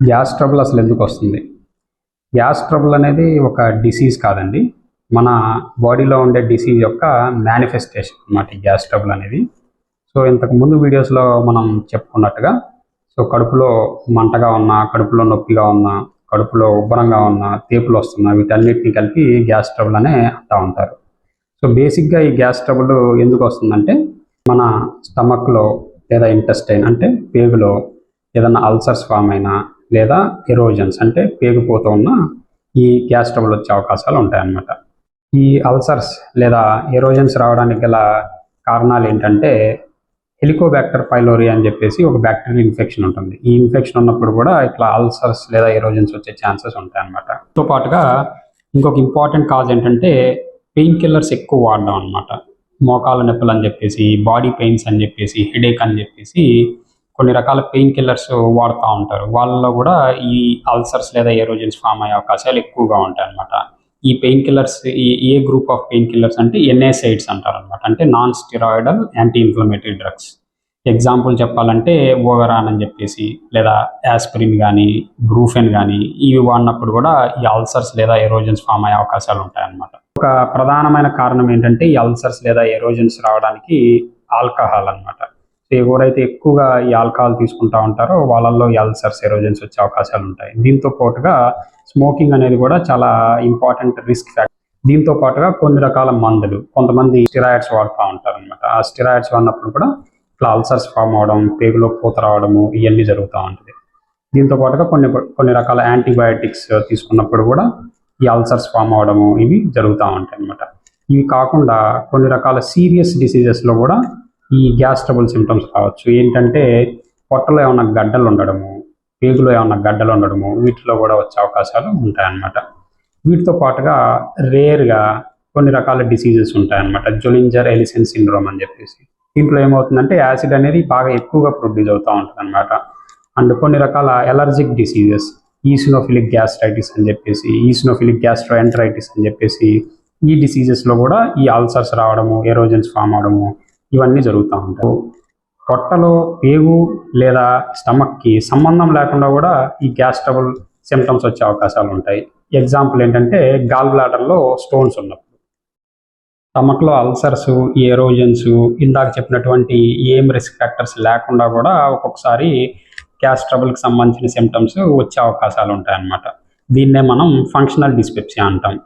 Gas trouble అసలు ఎందుకు వస్తుంది? గ్యాస్ ట్రబుల్ అనేది ఒక డిసీజ్ కాదండి. మన బాడీలో ఉండే డిసీజ్ యొక్క మేనిఫెస్టేషన్ అన్నమాట ఈ గ్యాస్ ట్రబుల్ అనేది. సో ఇంతకు ముందు వీడియోస్లో మనం చెప్పుకున్నట్టుగా కడుపులో మంటగా ఉన్నా, కడుపులో నొప్పిగా ఉన్నా, కడుపులో ఉబ్బరంగా ఉన్నా, తేపులు వస్తున్నా, వీటన్నిటిని కలిపి గ్యాస్ ట్రబుల్ అనే అంటూ ఉంటారు. సో బేసిక్గా ఈ గ్యాస్ ట్రబుల్ ఎందుకు వస్తుందంటే మన స్టమక్లో లేదా ఇంటెస్టైన్ అంటే పేగులో ఏదైనా అల్సర్స్ ఫామ్ అయినా లేదా ఎరోజన్స్ అంటే పేగుపోతూ ఉన్న ఈ గ్యాస్ ట్రబుల్ వచ్చే అవకాశాలు ఉంటాయన్నమాట. ఈ అల్సర్స్ లేదా ఎరోజన్స్ రావడానికి గల కారణాలు ఏంటంటే హెలికోబ్యాక్టర్ పైలోరీ అని చెప్పేసి ఒక బ్యాక్టీరియల్ ఇన్ఫెక్షన్ ఉంటుంది. ఈ ఇన్ఫెక్షన్ ఉన్నప్పుడు కూడా ఇట్లా అల్సర్స్ లేదా ఎరోజన్స్ వచ్చే ఛాన్సెస్ ఉంటాయన్నమాట. తో పాటుగా ఇంకొక ఇంపార్టెంట్ కాజ్ ఏంటంటే పెయిన్ కిల్లర్స్ ఎక్కువ వాడడం అనమాట. మోకాల నొప్పులు అని చెప్పేసి, బాడీ పెయిన్స్ అని చెప్పేసి, హెడేక్ అని చెప్పేసి కొన్ని రకాల పెయిన్ కిల్లర్స్ వాడుతూ ఉంటారు. వాళ్ళలో కూడా ఈ అల్సర్స్ లేదా ఎరోజన్స్ ఫామ్ అయ్యే అవకాశాలు ఎక్కువగా ఉంటాయి అన్నమాట. ఈ pain killers A group of pain killers అంటే ఎన్ఏసైడ్స్ అంటారు అనమాట. అంటే non steroidal anti inflammatory drugs. Example చెప్పాలంటే ఓవరాన్ అని చెప్పేసి లేదా యాస్పిరిన్ కానీ బ్రూఫెన్ కానీ ఇవి వాడినప్పుడు కూడా ఈ అల్సర్స్ లేదా ఎరోజన్స్ ఫామ్ అయ్యే అవకాశాలు ఉంటాయన్నమాట. ఒక ప్రధానమైన కారణం ఏంటంటే ఈ అల్సర్స్ లేదా ఎరోజన్స్ రావడానికి ఆల్కహాల్ అన్నమాట. ఎవరైతే ఎక్కువగా ఈ ఆల్కహాల్ తీసుకుంటా ఉంటారో వాళ్ళల్లో ఈ అల్సర్స్ ఎరోజన్స్ వచ్చే అవకాశాలు ఉంటాయి. దీంతో పాటుగా స్మోకింగ్ అనేది కూడా చాలా ఇంపార్టెంట్ రిస్క్ ఫ్యాక్టర్. దీంతో పాటుగా కొన్ని రకాల మందులు, కొంతమంది స్టిరాయిడ్స్ వాడుతూ ఉంటారు అనమాట. ఆ స్టిరాయిడ్స్ వాడినప్పుడు కూడా ఇట్లా అల్సర్స్ ఫామ్ అవడం, పేగులో పూత రావడము ఇవన్నీ జరుగుతూ ఉంటుంది. దీంతో పాటుగా కొన్ని రకాల యాంటీబయాటిక్స్ తీసుకున్నప్పుడు కూడా ఈ అల్సర్స్ ఫామ్ అవడము ఇవి జరుగుతూ ఉంటాయి అనమాట. ఇవి కాకుండా కొన్ని రకాల సీరియస్ డిసీజెస్లో కూడా ఈ గ్యాస్ ట్రబుల్ సిమ్టమ్స్ రావచ్చు. ఏంటంటే పొట్టలో ఏమన్నా గడ్డలు ఉండడము, పేగులో ఏమన్నా గడ్డలు ఉండడము వీటిలో కూడా వచ్చే అవకాశాలు ఉంటాయన్నమాట. వీటితో పాటుగా రేర్గా కొన్ని రకాల డిసీజెస్ ఉంటాయన్నమాట. జొలింజర్ ఎలిసన్ సిండ్రోమ్ అని చెప్పేసి. దీంట్లో ఏమవుతుందంటే యాసిడ్ అనేది బాగా ఎక్కువగా ప్రొడ్యూస్ అవుతూ ఉంటుంది అనమాట. అండ్ కొన్ని రకాల ఎలర్జిక్ డిసీజెస్, ఈసినోఫిలిక్ గ్యాస్ట్రైటిస్ అని చెప్పేసి, ఈసినోఫిలిక్ గ్యాస్ట్రోఎంటరైటిస్ అని చెప్పేసి ఈ డిసీజెస్లో కూడా ఈ అల్సర్స్ రావడము, ఎరోజన్స్ ఫామ్ అవడము ఇవన్నీ జరుగుతూ ఉంటాయి. పొట్టలో పేగు లేదా స్టమక్కి సంబంధం లేకుండా కూడా ఈ గ్యాస్ ట్రబుల్ సిమ్టమ్స్ వచ్చే అవకాశాలు ఉంటాయి. ఎగ్జాంపుల్ ఏంటంటే గాల్ బ్లాడర్లో స్టోన్స్ ఉన్నప్పుడు, స్టమక్లో అల్సర్స్, ఈ ఎరోజన్స్ ఇందాక చెప్పినటువంటి ఏం రిస్క్ ఫ్యాక్టర్స్ లేకుండా కూడా ఒక్కొక్కసారి గ్యాస్ ట్రబుల్కి సంబంధించిన సిమ్టమ్స్ వచ్చే అవకాశాలు ఉంటాయన్నమాట. దీన్నే మనం ఫంక్షనల్ డిస్పెప్సియా అంటాం.